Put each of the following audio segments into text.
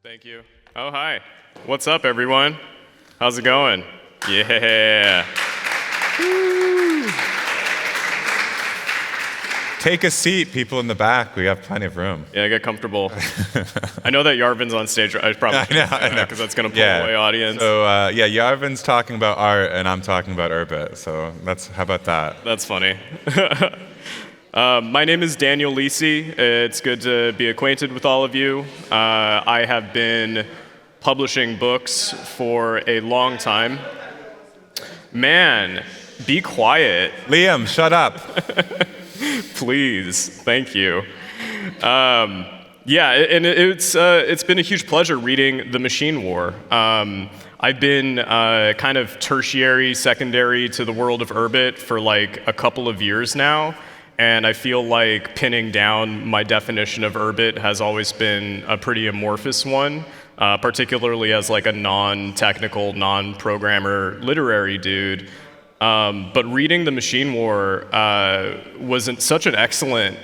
Thank you. Oh, hi. What's up, everyone? How's it going? Yeah. Woo. Take a seat, people in the back. We have plenty of room. Yeah, get comfortable. I know that Yarvin's on stage. I probably I know. Because that's going to pull away audience. So, Yarvin's talking about art, and I'm talking about Urbit. So how about that? That's funny. My name is Daniel Lisi. It's good to be acquainted with all of you. I have been publishing books for a long time. Man, be quiet. Liam, shut up. Please, thank you. It's been a huge pleasure reading The Machine War. I've been kind of tertiary, secondary to the world of Urbit for like a couple of years now, and I feel like pinning down my definition of Urbit has always been a pretty amorphous one, particularly as like a non-technical, non-programmer literary dude. But reading The Machine War was such an excellent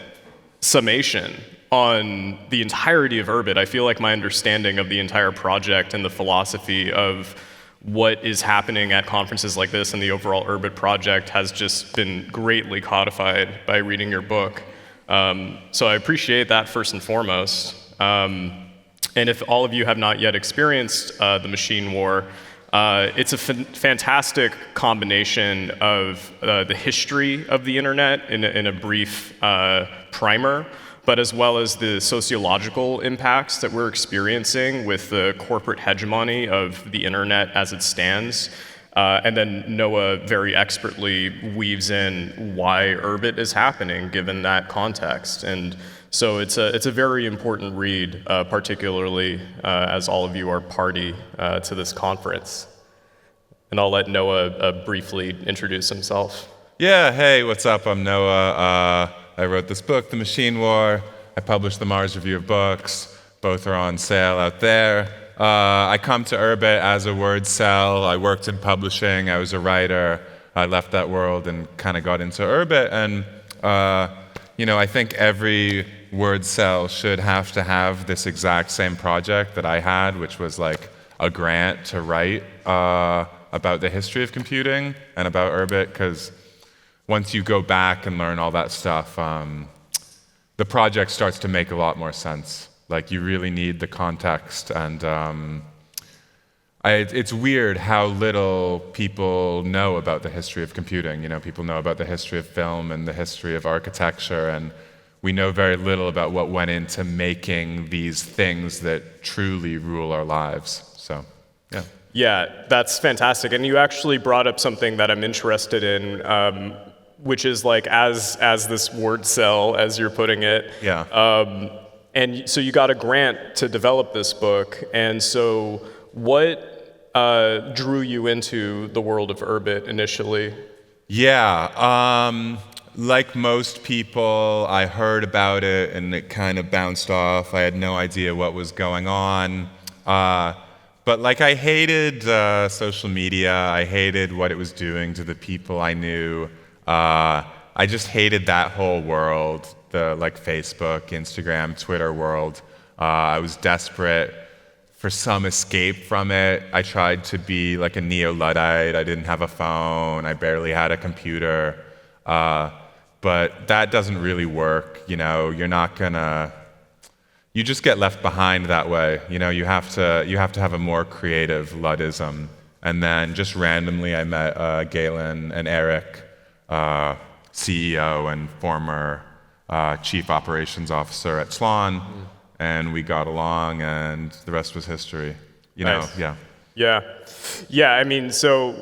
summation on the entirety of Urbit. I feel like my understanding of the entire project and the philosophy of what is happening at conferences like this and the overall Urbit project has just been greatly codified by reading your book. So I appreciate that first and foremost. And if all of you have not yet experienced The Machine War, it's a fantastic combination of the history of the internet in a brief primer, but as well as the sociological impacts that we're experiencing with the corporate hegemony of the internet as it stands. And then Noah very expertly weaves in why Urbit is happening given that context. And so it's a very important read, particularly as all of you are party to this conference. And I'll let Noah briefly introduce himself. Yeah, hey, what's up? I'm Noah. I wrote this book, The Machine War. I published the Mars Review of Books. Both are on sale out there. I come to Urbit as a word cell. I worked in publishing. I was a writer. I left that world and kind of got into Urbit. And I think every word cell should have to have this exact same project that I had, which was like a grant to write about the history of computing and about Urbit, because once you go back and learn all that stuff, the project starts to make a lot more sense. Like, you really need the context, and it's weird how little people know about the history of computing. People know about the history of film and the history of architecture, and we know very little about what went into making these things that truly rule our lives. So, yeah. Yeah, that's fantastic. And you actually brought up something that I'm interested in, which is like as this word cell, as you're putting it. Yeah. And so you got a grant to develop this book. And so what drew you into the world of Urbit initially? Yeah. Like most people, I heard about it and it kind of bounced off. I had no idea what was going on. But I hated social media. I hated what it was doing to the people I knew. I just hated that whole world, the Facebook, Instagram, Twitter world. I was desperate for some escape from it. I tried to be like a neo-Luddite. I didn't have a phone. I barely had a computer. But that doesn't really work. You're not gonna. You just get left behind that way. You have to have a more creative Luddism. And then just randomly, I met Galen and Eric, CEO and former chief operations officer at Swan, and we got along, and the rest was history. Nice. Yeah. Yeah. I mean, so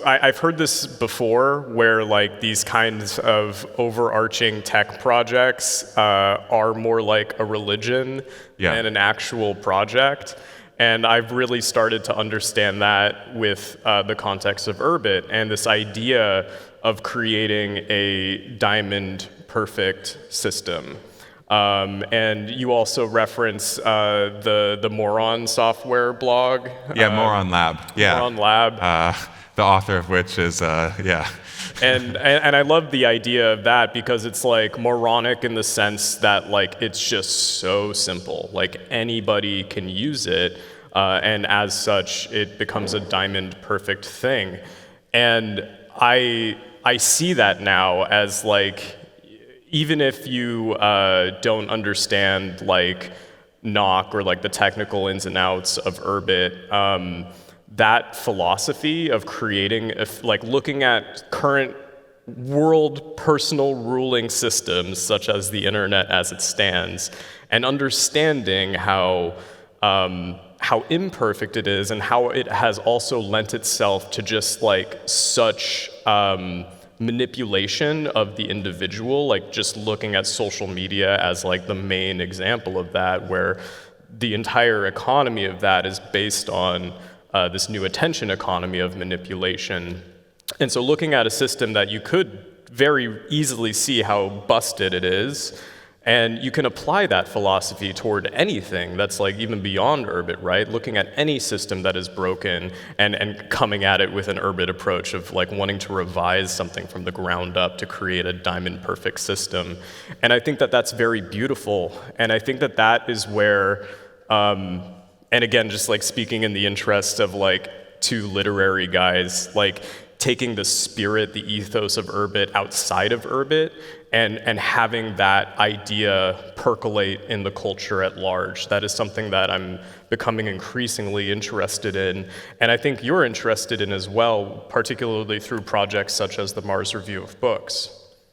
I've heard this before, where these kinds of overarching tech projects are more like a religion than an actual project. And I've really started to understand that with the context of Urbit and this idea of creating a diamond perfect system. And you also reference the Moron software blog. Yeah, Moron Lab. Yeah. Moron Lab. The author of which is, and I love the idea of that because it's like moronic in the sense that like it's just so simple. Like anybody can use it, and as such, it becomes a diamond perfect thing. And I see that now as like, even if you don't understand like knock or like the technical ins and outs of Urbit, that philosophy of creating, like looking at current world personal ruling systems such as the internet as it stands, and understanding how imperfect it is and how it has also lent itself to just like such manipulation of the individual, like just looking at social media as like the main example of that, where the entire economy of that is based on this new attention economy of manipulation. And so looking at a system that you could very easily see how busted it is, and you can apply that philosophy toward anything that's like even beyond Urbit, right? Looking at any system that is broken and coming at it with an Urbit approach of like wanting to revise something from the ground up to create a diamond perfect system. And I think that that's very beautiful. And I think that that is where, and again, just like speaking in the interest of like two literary guys, like taking the spirit, the ethos of Urbit outside of Urbit, and having that idea percolate in the culture at large. That is something that I'm becoming increasingly interested in, and I think you're interested in as well, particularly through projects such as the Mars Review of Books.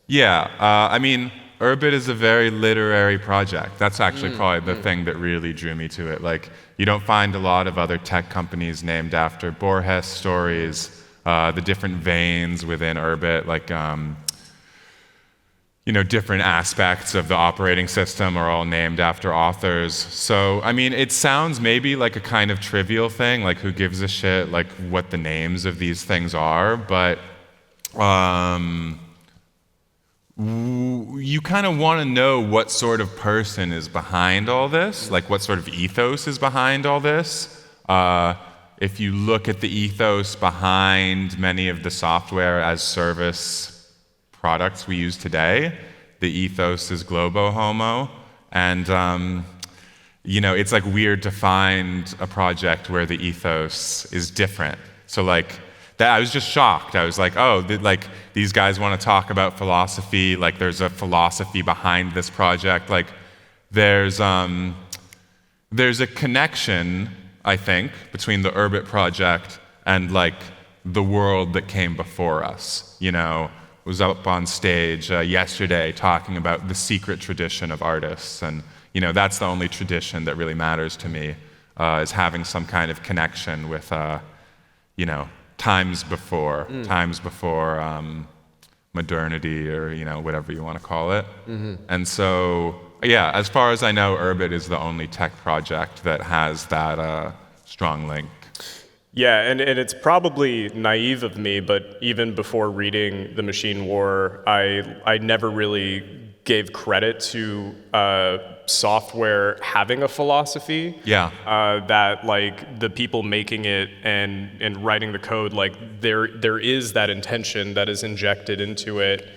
Yeah, I mean, Urbit is a very literary project. That's actually probably the thing that really drew me to it. Like, you don't find a lot of other tech companies named after Borges stories, the different veins within Urbit, like, different aspects of the operating system are all named after authors. So, I mean, it sounds maybe like a kind of trivial thing, like who gives a shit, like what the names of these things are, but you kind of want to know what sort of person is behind all this, like what sort of ethos is behind all this. If you look at the ethos behind many of the software as service products we use today, the ethos is globo homo, and it's like weird to find a project where the ethos is different. So like that, I was just shocked. I was like, oh, like these guys want to talk about philosophy. Like there's a philosophy behind this project. Like there's a connection, I think, between the Urbit project and like the world that came before us. Was up on stage yesterday talking about the secret tradition of artists, and that's the only tradition that really matters to me, is having some kind of connection with times before modernity, or whatever you want to call it. And so yeah, as far as I know, Urbit is the only tech project that has that strong link. Yeah, and it's probably naive of me, but even before reading The Machine War, I never really gave credit to software having a philosophy. Yeah. That like the people making it and writing the code, like there is that intention that is injected into it,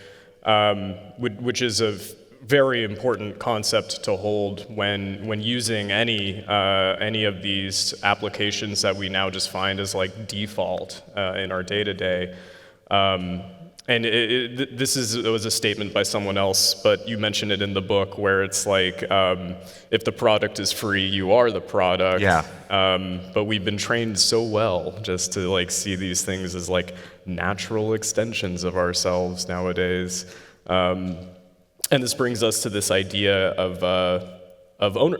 which is a very important concept to hold when using any of these applications that we now just find as like default in our day-to-day. And this was a statement by someone else, but you mentioned it in the book, where it's like, if the product is free, you are the product. Yeah. But we've been trained so well just to like see these things as like natural extensions of ourselves nowadays. And this brings us to this idea of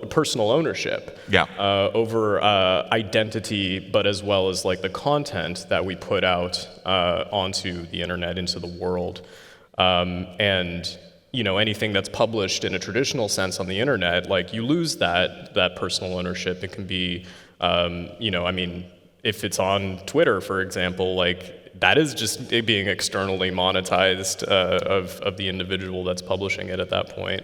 personal ownership. Yeah. Over identity, but as well as like the content that we put out onto the internet, into the world. And anything that's published in a traditional sense on the internet, like you lose that personal ownership. It can be, if it's on Twitter, for example, like that is just it being externally monetized of the individual that's publishing it at that point.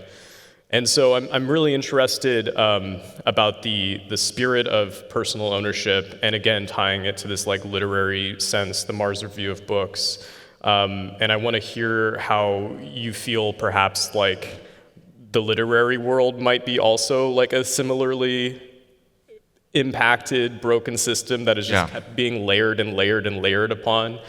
And so I'm really interested about the spirit of personal ownership, and again tying it to this like literary sense, the Mars Review of Books. And I want to hear how you feel perhaps like the literary world might be also like a similarly impacted, broken system that is just kept being layered and layered and layered upon,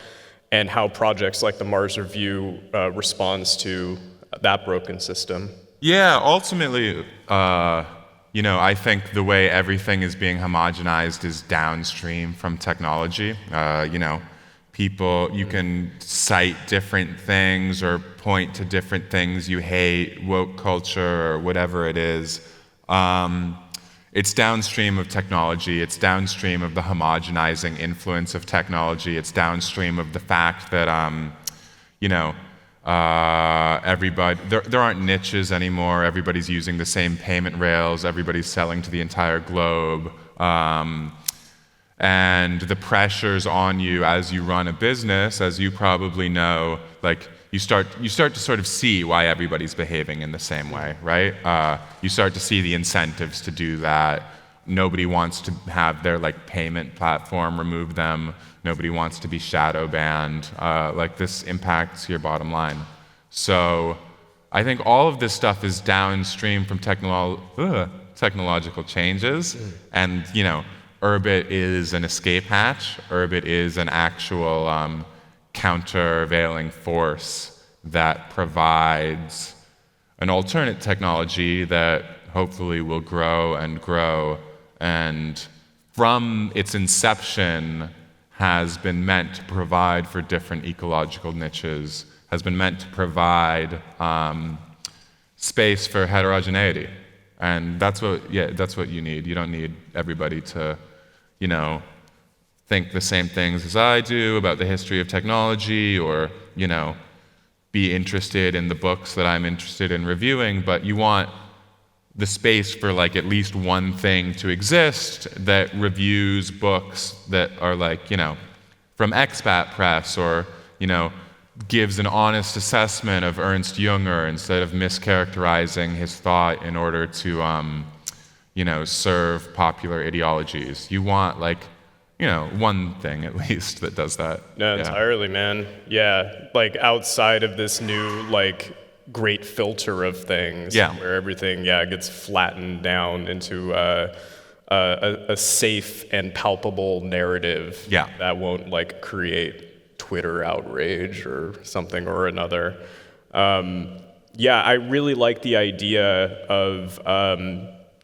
and how projects like the Mars Review responds to that broken system. Yeah, ultimately, I think the way everything is being homogenized is downstream from technology. People, you can cite different things or point to different things you hate, woke culture or whatever it is. It's downstream of technology. It's downstream of the homogenizing influence of technology. It's downstream of the fact that, everybody, there aren't niches anymore. Everybody's using the same payment rails. Everybody's selling to the entire globe. And the pressures on you as you run a business, as you probably know, like you start to sort of see why everybody's behaving in the same way, right? You start to see the incentives to do that. Nobody wants to have their like payment platform remove them. Nobody wants to be shadow banned. Like this impacts your bottom line. So I think all of this stuff is downstream from technological changes, and Urbit is an escape hatch. Urbit is an actual countervailing force that provides an alternate technology that hopefully will grow and grow, and from its inception has been meant to provide for different ecological niches, has been meant to provide space for heterogeneity. And that's what you need. You don't need everybody to think the same things as I do about the history of technology, or, be interested in the books that I'm interested in reviewing, but you want the space for like at least one thing to exist that reviews books that are like, from expat press, or, gives an honest assessment of Ernst Jünger instead of mischaracterizing his thought in order to, serve popular ideologies. You want like, one thing at least that does that. No, entirely, man. Yeah, like outside of this new like great filter of things, where everything gets flattened down into a safe and palpable narrative that won't like create Twitter outrage or something or another. I really like the idea of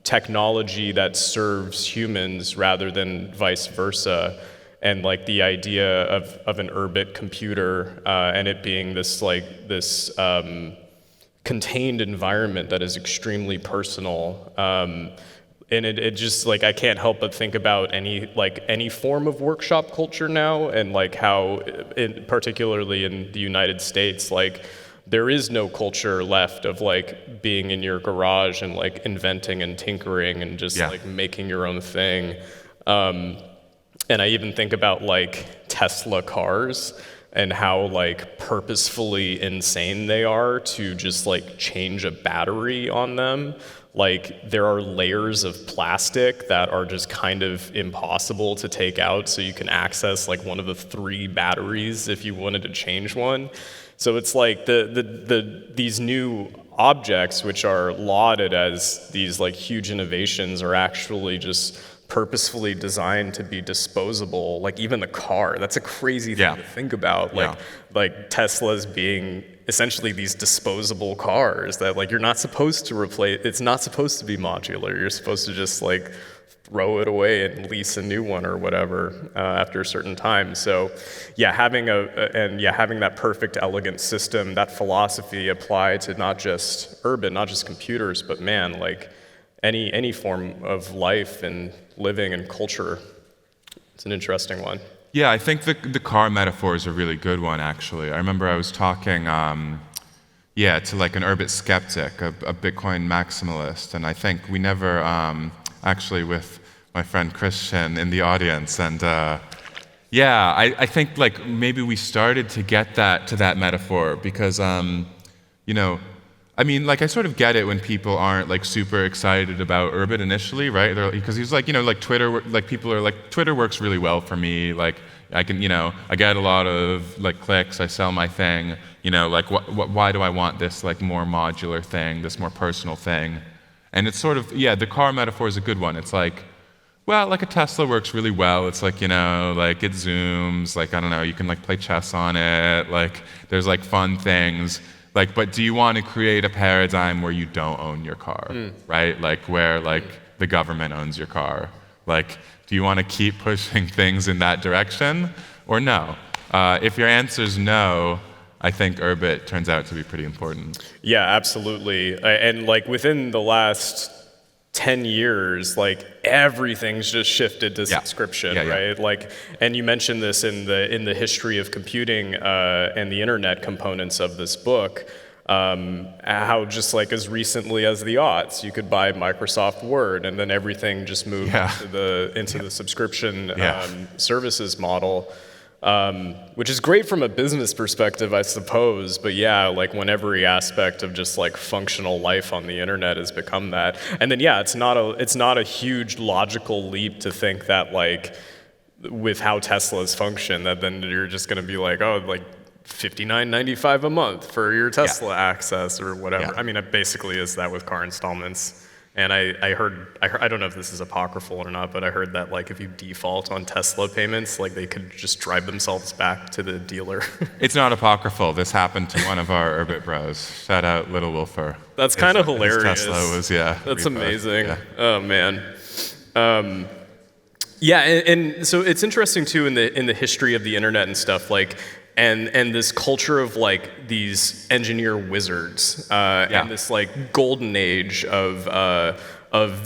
technology that serves humans rather than vice versa, and like the idea of an Urbit computer and it being this contained environment that is extremely personal. And it just like I can't help but think about any form of workshop culture now, and like how particularly in the United States, like there is no culture left of like being in your garage and like inventing and tinkering and just like making your own thing. And I even think about like Tesla cars and how like purposefully insane they are to just like change a battery on them. Like there are layers of plastic that are just kind of impossible to take out, so you can access like one of the 3 batteries if you wanted to change one. So it's like these new objects, which are lauded as these like huge innovations, are actually just purposefully designed to be disposable. Like even the car, that's a crazy thing to think about. Like Tesla's being essentially these disposable cars that like you're not supposed to replace. It's not supposed to be modular. You're supposed to just like throw it away and lease a new one or whatever after a certain time. So having that perfect, elegant system, that philosophy applied to not just Urbit, not just computers, but man, like any form of life and living and culture. It's an interesting one. Yeah, I think the car metaphor is a really good one, actually. I remember I was talking, to like an Urbit skeptic, a Bitcoin maximalist, and I think we never, actually with my friend Christian in the audience, and I think like maybe we started to get to that metaphor because, I mean, like I sort of get it when people aren't like super excited about Urbit initially, right? Because he's like, like Twitter, like people are like, Twitter works really well for me. Like, I can, I get a lot of like clicks, I sell my thing, like why do I want this like more modular thing, this more personal thing? And it's sort of, the car metaphor is a good one. It's like, well, like a Tesla works really well. It's like, like it zooms, like, I don't know, you can like play chess on it, like there's like fun things. Like, but do you want to create a paradigm where you don't own your car, right? Like where like the government owns your car? Like, do you want to keep pushing things in that direction or no? If your answer is no, I think Urbit turns out to be pretty important. Yeah, absolutely. And like within the last 10 years, like everything's just shifted to subscription, right? Like, and you mentioned this in the history of computing and the internet components of this book, how just like as recently as the aughts, you could buy Microsoft Word, and then everything just moved into the subscription services model. Which is great from a business perspective, I suppose, but like when every aspect of just like functional life on the internet has become that. And then it's not a huge logical leap to think that like with how Teslas function, that then you're just gonna be like, oh, like $59.95 a month for your Tesla access or whatever. I mean, it basically is that with car installments. And I heard, I don't know if this is apocryphal or not, but I heard that like if you default on Tesla payments, like they could just drive themselves back to the dealer. It's not apocryphal. This happened to one of our Urbit bros. Shout out Little Wolfer. That's kind of hilarious. Tesla was, That's amazing. Yeah. Oh man. And so it's interesting too in the history of the internet and stuff, like and this culture of like these engineer wizards and this like golden age of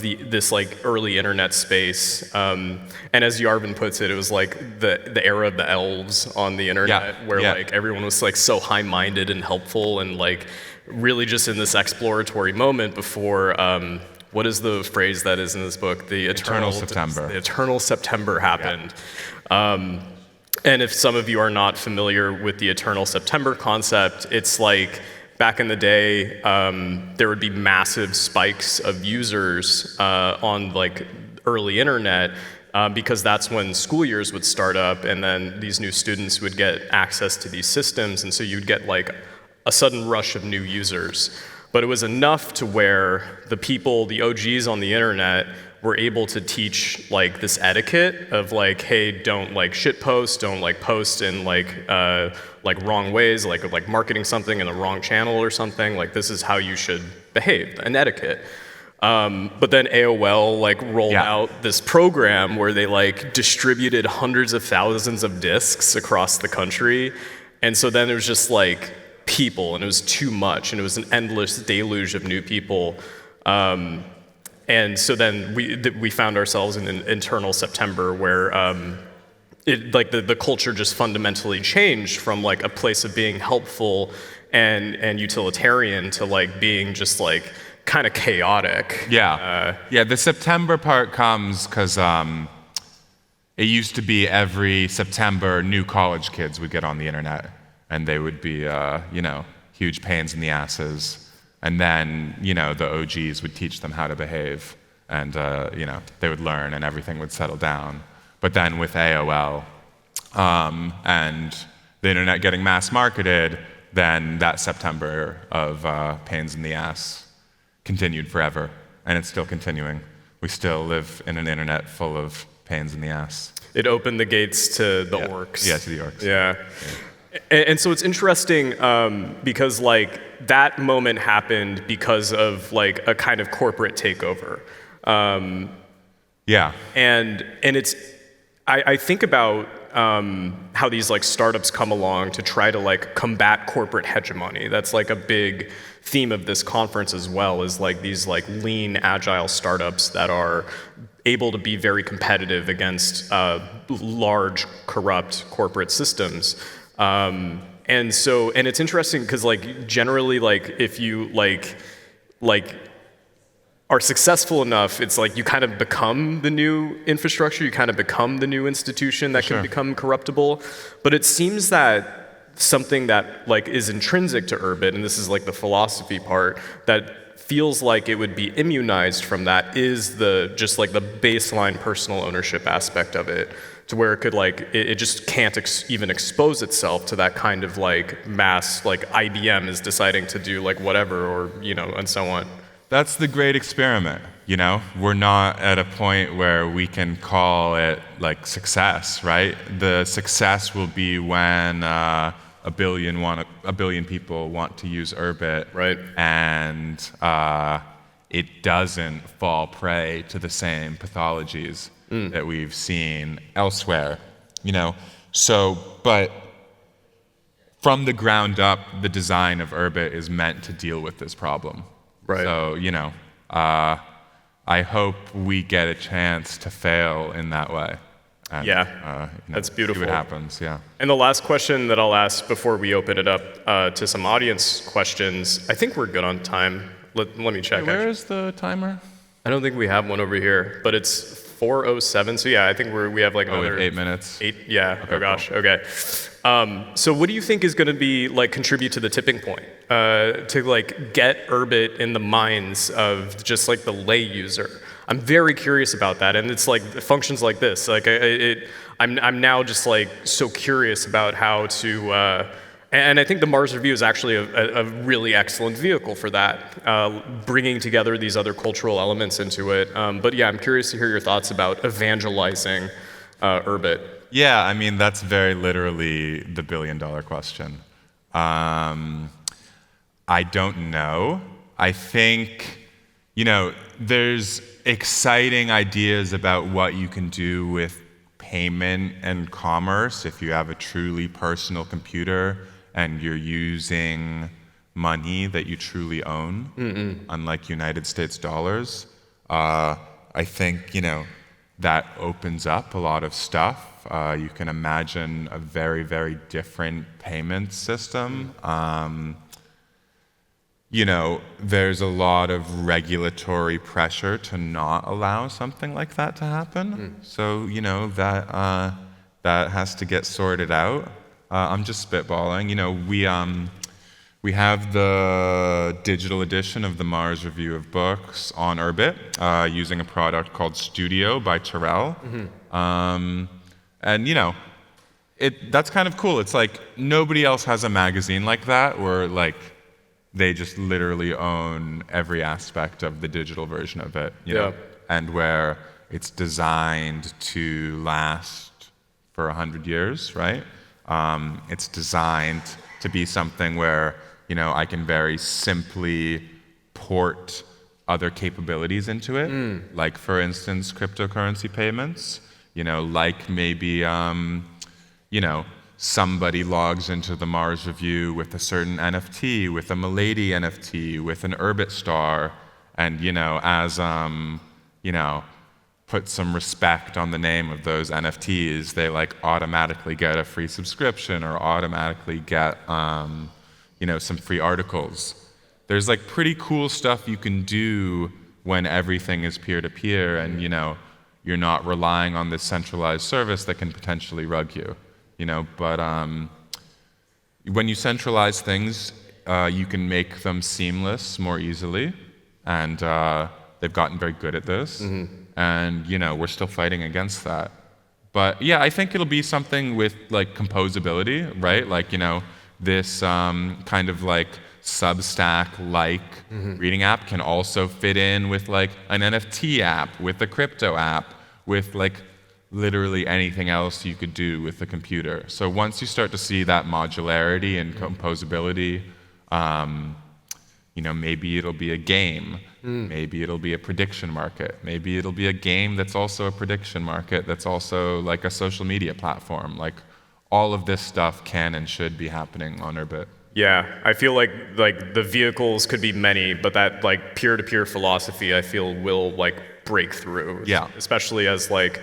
this like early internet space. And as Yarvin puts it, it was like the era of the elves on the internet, where like everyone was like so high-minded and helpful and like really just in this exploratory moment before. What is the phrase that is in this book? The eternal September. The eternal September happened. And if some of you are not familiar with the eternal September concept, it's like back in the day, there would be massive spikes of users on like early internet because that's when school years would start up, and then these new students would get access to these systems, and so you'd get like a sudden rush of new users. But it was enough to where the people, the OGs on the internet, were able to teach like this etiquette of like, hey, don't like shit post, don't like post in like wrong ways, like marketing something in the wrong channel or something. Like this is how you should behave, an etiquette. But then AOL like rolled out this program where they like distributed hundreds of thousands of disks across the country, and so then it was just like people, and it was too much, and it was an endless deluge of new people. And so then we found ourselves in an eternal September where like the culture just fundamentally changed from like a place of being helpful and utilitarian to like being just like kind of chaotic. The September part comes because it used to be every September new college kids would get on the internet, and they would be huge pains in the asses. And then, the OGs would teach them how to behave, and, they would learn and everything would settle down. But then with AOL and the internet getting mass marketed, then that September of pains in the ass continued forever, and it's still continuing. We still live in an internet full of pains in the ass. It opened the gates to the orcs. Yeah, to the orcs. Yeah. And so it's interesting because like that moment happened because of like a kind of corporate takeover. And it's I think about how these like startups come along to try to like combat corporate hegemony. That's like a big theme of this conference as well, is like these like lean, agile startups that are able to be very competitive against large, corrupt corporate systems. And it's interesting because like generally like if you like are successful enough, it's like you kind of become the new infrastructure, you kind of become the new institution that can become corruptible. But it seems that something that like is intrinsic to Urbit, and this is like the philosophy part, that feels like it would be immunized from that is just like the baseline personal ownership aspect of it, to where it could like it just can't even expose itself to that kind of like mass, like IBM is deciding to do like whatever, or and so on. That's the great experiment, We're not at a point where we can call it like success, right? The success will be when a billion people want to use Urbit, right? And it doesn't fall prey to the same pathologies that we've seen elsewhere, So, but from the ground up, the design of Urbit is meant to deal with this problem. Right. So, I hope we get a chance to fail in that way. And, that's beautiful. See what happens, yeah. And the last question that I'll ask before we open it up to some audience questions, I think we're good on time. Let me check. Hey, where is the timer? I don't think we have one over here, but it's 4:07. So yeah, I think we have like another 8 minutes. 8. Yeah. Okay, oh gosh. cool. Okay. So what do you think is going to be like contribute to the tipping point to like get Urbit in the minds of just like the lay user? I'm very curious about that, and it's like functions like this. Like I'm now just like so curious about how to. And I think the Mars Review is actually a really excellent vehicle for that, bringing together these other cultural elements into it. But yeah, I'm curious to hear your thoughts about evangelizing Urbit. Yeah, I mean, that's very literally the billion-dollar question. I don't know. I think, there's exciting ideas about what you can do with payment and commerce if you have a truly personal computer and you're using money that you truly own, unlike United States dollars. I think, that opens up a lot of stuff. You can imagine a very, very different payment system. There's a lot of regulatory pressure to not allow something like that to happen. So, that has to get sorted out. I'm just spitballing. We have the digital edition of the Mars Review of Books on Urbit using a product called Studio by Terrell. And, that's kind of cool. It's like nobody else has a magazine like that where like they just literally own every aspect of the digital version of it, and where it's designed to last for 100 years, right? It's designed to be something where, I can very simply port other capabilities into it, like, for instance, cryptocurrency payments, like maybe, somebody logs into the Mars Review with a certain NFT, with a Milady NFT, with an Urbit star, and, put some respect on the name of those NFTs, they like automatically get a free subscription or automatically get, some free articles. There's like pretty cool stuff you can do when everything is peer-to-peer and, you're not relying on this centralized service that can potentially rug you. But when you centralize things, you can make them seamless more easily, and they've gotten very good at this. And we're still fighting against that. But yeah, I think it'll be something with like composability, right? Like this kind of like Substack-like reading app can also fit in with like an NFT app, with a crypto app, with like literally anything else you could do with the computer. So once you start to see that modularity and composability, maybe it'll be a game. Maybe it'll be a prediction market. Maybe it'll be a game that's also a prediction market, that's also like a social media platform. Like all of this stuff can and should be happening on Urbit. Yeah, I feel like the vehicles could be many, but that like peer-to-peer philosophy I feel will like break through. Yeah. Especially as like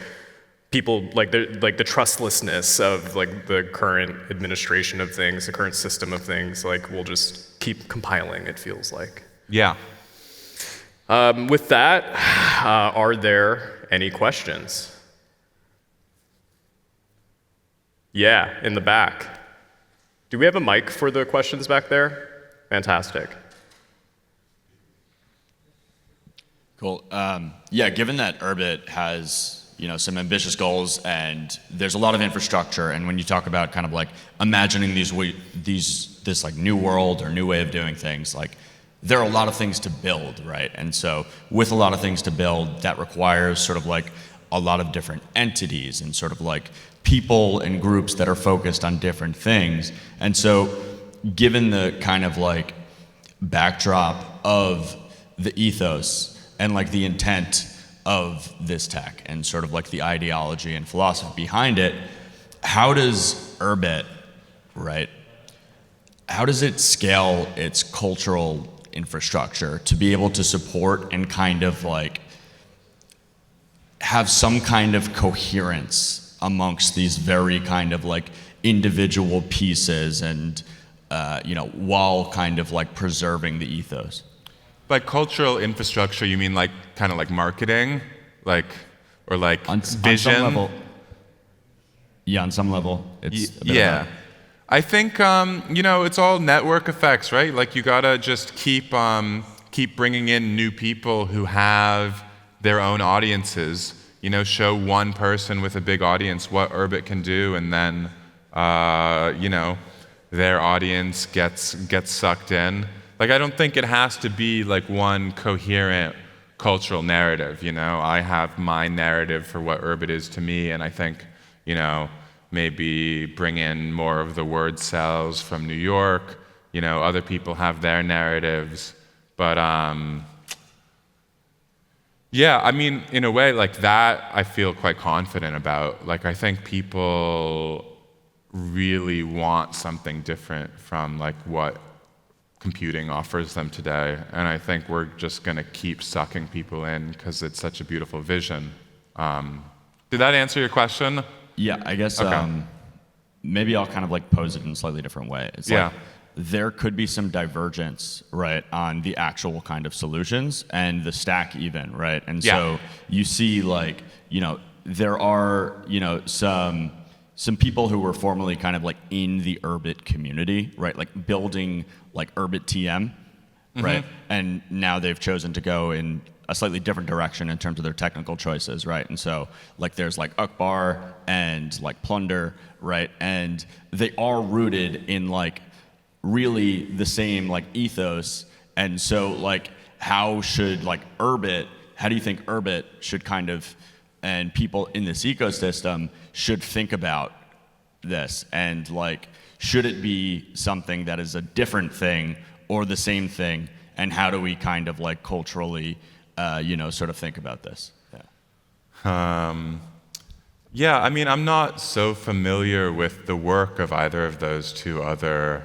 people like the trustlessness of like the current administration of things, the current system of things, like will just keep compiling, it feels like. Yeah. With that, are there any questions? Yeah, in the back. Do we have a mic for the questions back there? Fantastic. Cool. Yeah, given that Urbit has some ambitious goals and there's a lot of infrastructure, and when you talk about kind of like imagining this like new world or new way of doing things, like there are a lot of things to build, right? And so with a lot of things to build, that requires sort of like a lot of different entities and sort of like people and groups that are focused on different things. And so given the kind of like backdrop of the ethos and like the intent of this tech and sort of like the ideology and philosophy behind it, how does Urbit, right, how does it scale its cultural infrastructure to be able to support and kind of like have some kind of coherence amongst these very kind of like individual pieces and while kind of like preserving the ethos? Like cultural infrastructure, you mean like kind of like marketing, or like vision? On some level. Yeah, on some level, it's a bit of yeah. that. I think it's all network effects, right? Like you gotta just keep bringing in new people who have their own audiences. Show one person with a big audience what Urbit can do, and then their audience gets sucked in. Like I don't think it has to be like one coherent cultural narrative. I have my narrative for what Urbit is to me, and I think maybe bring in more of the word cells from New York. Other people have their narratives, but yeah, I mean, in a way like that, I feel quite confident about. Like I think people really want something different from like what computing offers them today, and I think we're just going to keep sucking people in because it's such a beautiful vision. Did that answer your question? Yeah, I guess Okay. maybe I'll kind of like pose it in a slightly different way. It's Yeah. like there could be some divergence, right, on the actual kind of solutions and the stack even, right? And Yeah. so you see like, there are, some people who were formerly kind of like in the Urbit community, right? Like building like Urbit TM, right? And now they've chosen to go in a slightly different direction in terms of their technical choices, right? And so like there's like Akbar and like Plunder, right? And they are rooted in like really the same like ethos. And so like how do you think Urbit should kind of, and people in this ecosystem should think about this, and like should it be something that is a different thing or the same thing, and how do we kind of like culturally sort of think about this? Yeah, I mean, I'm not so familiar with the work of either of those two other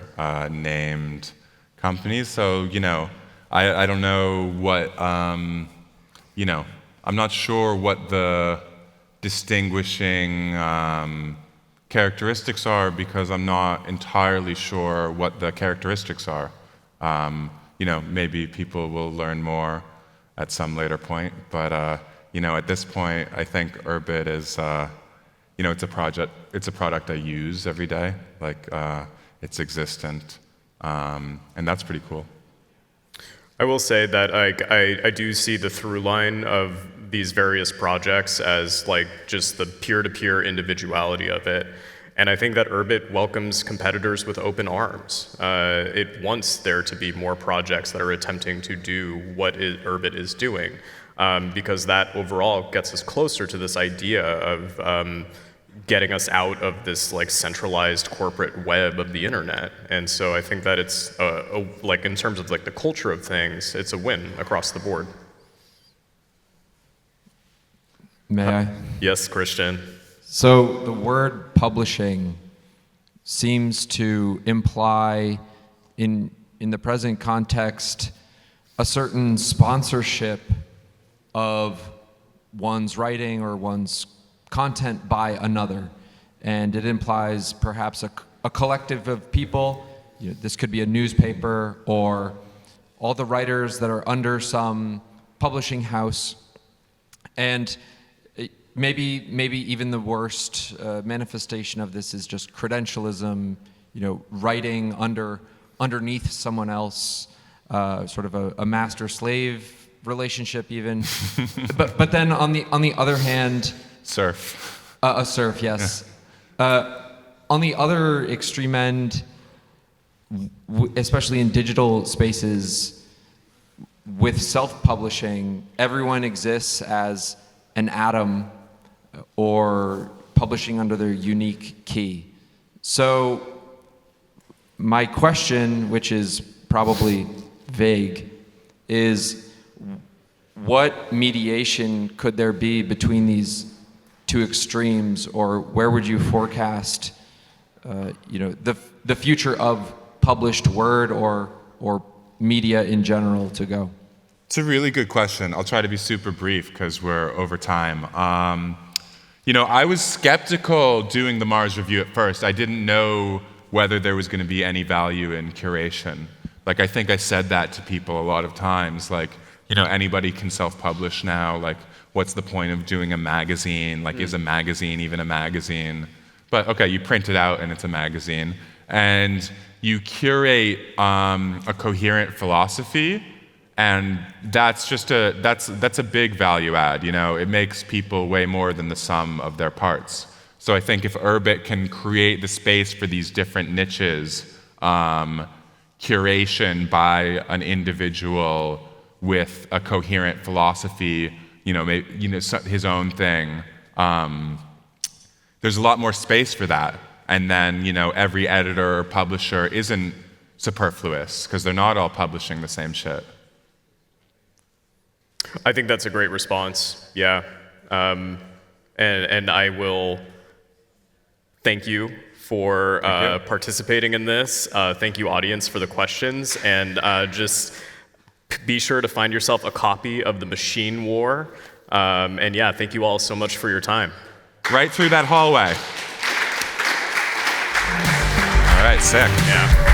named companies, so I don't know what I'm not sure what the distinguishing characteristics are, because I'm not entirely sure what the characteristics are. Maybe people will learn more at some later point, but at this point, I think Urbit is it's a product I use every day. Like it's existent, and that's pretty cool. I will say that I do see the through line of these various projects as like just the peer-to-peer individuality of it. And I think that Urbit welcomes competitors with open arms. It wants there to be more projects that are attempting to do what Urbit is doing, because that overall gets us closer to this idea of getting us out of this like centralized corporate web of the internet. And so I think that it's like in terms of like the culture of things, it's a win across the board. May I? Yes, Christian. So the word publishing seems to imply, in the present context, a certain sponsorship of one's writing or one's content by another. And it implies perhaps a collective of people. This could be a newspaper or all the writers that are under some publishing house. And maybe even the worst manifestation of this is just credentialism, writing underneath someone else, sort of a master-slave relationship even. but then on the other hand, Surf. a surf, yes. On the other extreme end, especially in digital spaces, with self-publishing, everyone exists as an atom or publishing under their unique key. So my question, which is probably vague, is what mediation could there be between these two extremes, or where would you forecast the future of published word or media in general to go? It's a really good question. I'll try to be super brief because we're over time. I was skeptical doing the Mars review at first. I didn't know whether there was going to be any value in curation. Like, I think I said that to people a lot of times. Like, anybody can self-publish now. Like, what's the point of doing a magazine? Like, is a magazine even a magazine? But okay, you print it out and it's a magazine. And you curate a coherent philosophy, and that's a big value add. It makes people way more than the sum of their parts. So I think if Urbit can create the space for these different niches, curation by an individual with a coherent philosophy, his own thing, there's a lot more space for that. And then, every editor or publisher isn't superfluous because they're not all publishing the same shit. I think that's a great response. Yeah. And I will thank you for participating in this. Thank you, audience, for the questions. And just be sure to find yourself a copy of The Machine War. And yeah, thank you all so much for your time. Right through that hallway. All right, sick. Yeah.